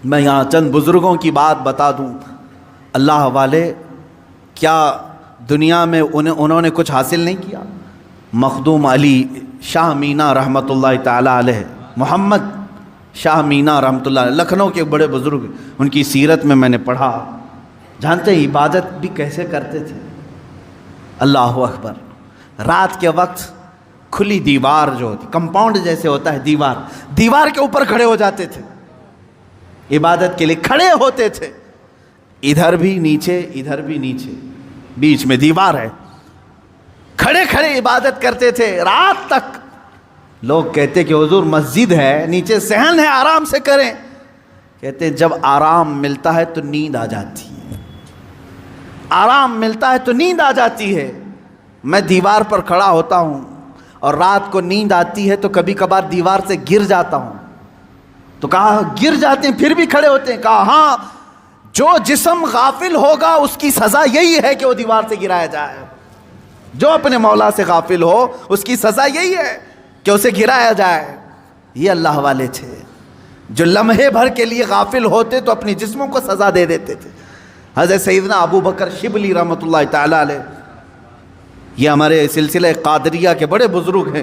میں یہاں چند بزرگوں کی بات بتا دوں، اللہ والے کیا دنیا میں انہوں نے کچھ حاصل نہیں کیا؟ مخدوم علی شاہ مینا رحمۃ اللہ تعالی علیہ، محمد شاہ مینا رحمۃ اللہ علیہ، لکھنؤ کے بڑے بزرگ، ان کی سیرت میں نے پڑھا۔ جانتے ہیں عبادت بھی کیسے کرتے تھے؟ اللہ اکبر، رات کے وقت کھلی دیوار جو ہوتی، کمپاؤنڈ جیسے ہوتا ہے دیوار کے اوپر کھڑے ہو جاتے تھے، عبادت کے لیے کھڑے ہوتے تھے، ادھر بھی نیچے ادھر بھی نیچے، بیچ میں دیوار ہے، کھڑے کھڑے عبادت کرتے تھے رات تک۔ لوگ کہتے کہ حضور مسجد ہے، نیچے صحن ہے، آرام سے کریں۔ کہتے جب آرام ملتا ہے تو نیند آ جاتی ہے، آرام ملتا ہے تو نیند آ جاتی ہے۔ میں دیوار پر کھڑا ہوتا ہوں اور رات کو نیند آتی ہے تو کبھی کبھار دیوار سے گر جاتا ہوں۔ تو کہا گر جاتے ہیں پھر بھی کھڑے ہوتے ہیں؟ کہا ہاں، جو جسم غافل ہوگا اس کی سزا یہی ہے کہ وہ دیوار سے گرایا جائے۔ جو اپنے مولا سے غافل ہو اس کی سزا یہی ہے کہ اسے گرایا جائے۔ یہ اللہ والے تھے جو لمحے بھر کے لیے غافل ہوتے تو اپنی جسموں کو سزا دے دیتے تھے۔ حضرت سیدنا ابو بکر شبلی رحمۃ اللہ تعالی علیہ، یہ ہمارے سلسلہ قادریہ کے بڑے بزرگ ہیں۔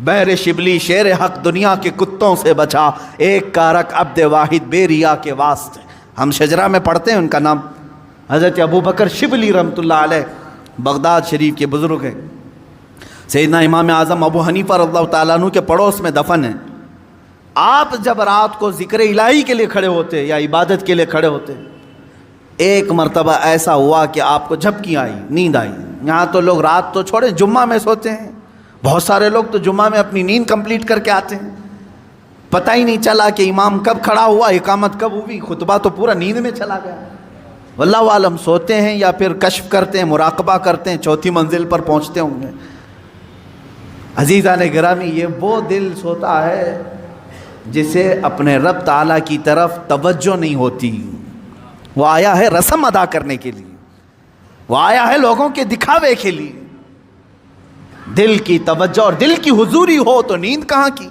بحر شبلی شیر حق دنیا کے کتوں سے بچا، ایک کارک عبد واحد بے ریا کے واسطے۔ ہم شجرہ میں پڑھتے ہیں ان کا نام، حضرت ابو بکر شبلی رحمۃ اللہ علیہ، بغداد شریف کے بزرگ ہیں۔ سیدنا امام اعظم ابو حنیفہ رضی اللہ تعالیٰ عنہ کے پڑوس میں دفن ہیں۔ آپ جب رات کو ذکر الہی کے لیے کھڑے ہوتے یا عبادت کے لیے کھڑے ہوتے، ایک مرتبہ ایسا ہوا کہ آپ کو جھپکی آئی، نیند آئی۔ یہاں تو لوگ رات تو چھوڑے جمعہ میں سوتے ہیں، بہت سارے لوگ تو جمعہ میں اپنی نیند کمپلیٹ کر کے آتے ہیں، پتہ ہی نہیں چلا کہ امام کب کھڑا ہوا، اقامت کب ہوئی، خطبہ تو پورا نیند میں چلا گیا۔ واللہ عالم سوتے ہیں یا پھر کشف کرتے ہیں، مراقبہ کرتے ہیں، چوتھی منزل پر پہنچتے ہوں گے۔ عزیزان گرامی، یہ وہ دل سوتا ہے جسے اپنے رب تعالیٰ کی طرف توجہ نہیں ہوتی۔ وہ آیا ہے رسم ادا کرنے کے لیے، وہ آیا ہے لوگوں کے دکھاوے کے لیے۔ دل کی توجہ اور دل کی حضوری ہو تو نیند کہاں کی۔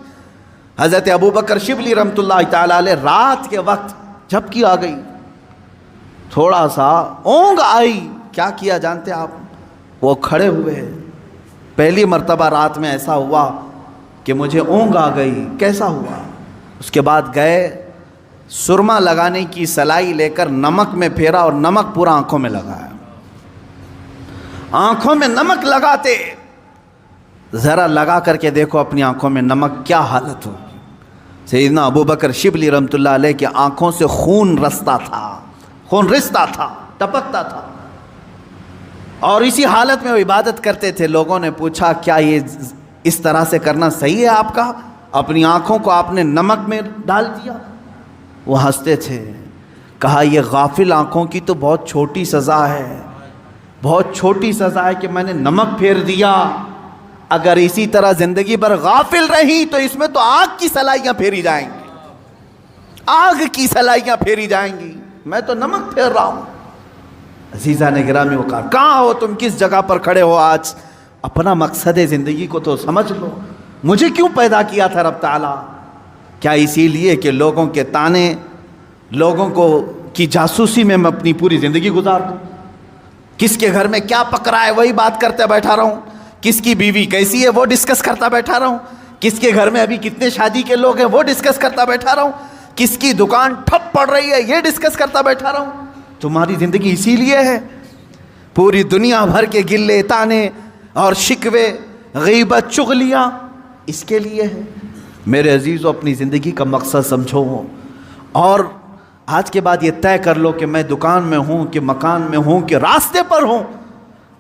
حضرت ابو بکر شبلی رحمۃ اللہ تعالی علیہ، رات کے وقت جھپکی آ گئی، تھوڑا سا اونگ آئی، کیا کیا جانتے آپ؟ وہ کھڑے ہوئے۔ پہلی مرتبہ رات میں ایسا ہوا کہ مجھے اونگ آ گئی، کیسا ہوا؟ اس کے بعد گئے، سرما لگانے کی سلائی لے کر نمک میں پھیرا اور نمک پورا آنکھوں میں لگایا۔ آنکھوں میں نمک لگاتے، ذرا لگا کر کے دیکھو اپنی آنکھوں میں نمک کیا حالت ہوگی۔ سیدنا ابو بکر شبلی رحمۃ اللہ علیہ کی آنکھوں سے خون رستا تھا، خون رستا تھا، ٹپکتا تھا، اور اسی حالت میں وہ عبادت کرتے تھے۔ لوگوں نے پوچھا کیا یہ اس طرح سے کرنا صحیح ہے آپ کا؟ اپنی آنکھوں کو آپ نے نمک میں ڈال دیا۔ وہ ہنستے تھے، کہا یہ غافل آنکھوں کی تو بہت چھوٹی سزا ہے، بہت چھوٹی سزا ہے کہ میں نے نمک پھیر دیا۔ اگر اسی طرح زندگی بھر غافل رہی تو اس میں تو آگ کی سلائیاں پھیری جائیں گی، آگ کی سلائیاں پھیری جائیں گی، میں تو نمک پھیر رہا ہوں۔ عزیزان گرامی، وہ کہاں ہو تم، کس جگہ پر کھڑے ہو؟ آج اپنا مقصد زندگی کو تو سمجھ لو۔ مجھے کیوں پیدا کیا تھا رب تعالیٰ؟ کیا اسی لیے کہ لوگوں کے تانے، لوگوں کو کی جاسوسی میں اپنی پوری زندگی گزار دوں؟ کس کے گھر میں کیا پک رہا ہے وہی بات کرتے بیٹھا رہوں، کس کی بیوی کیسی ہے وہ ڈسکس کرتا بیٹھا رہوں، کس کے گھر میں ابھی کتنے شادی کے لوگ ہیں وہ ڈسکس کرتا بیٹھا رہوں، کس کی دکان ٹھپ پڑ رہی ہے یہ ڈسکس کرتا بیٹھا رہوں؟ تمہاری زندگی اسی لیے ہے، پوری دنیا بھر کے گلے تانے اور شکوے، غیبت، چغلیاں اس کے لیے ہے۔ میرے عزیزو، اپنی زندگی کا مقصد سمجھو، اور آج کے بعد یہ طے کر لو کہ میں دکان میں ہوں کہ مکان میں ہوں کہ راستے پر ہوں،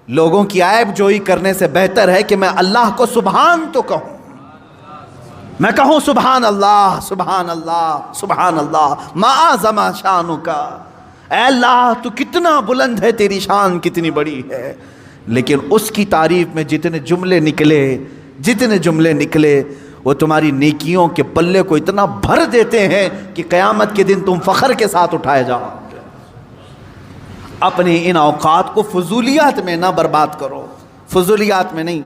لوگوں کی عیب جوئی کرنے سے بہتر ہے کہ میں اللہ کو سبحان تو کہوں، میں کہوں سبحان اللہ سبحان اللہ سبحان اللہ، ما اعظم شانک، اے اللہ تو کتنا بلند ہے، تیری شان کتنی بڑی ہے۔ لیکن اس کی تعریف میں جتنے جملے نکلے وہ تمہاری نیکیوں کے پلے کو اتنا بھر دیتے ہیں کہ قیامت کے دن تم فخر کے ساتھ اٹھائے جاؤ۔ اپنے ان اوقات کو فضولیات میں نہ برباد کرو، فضولیات میں نہیں۔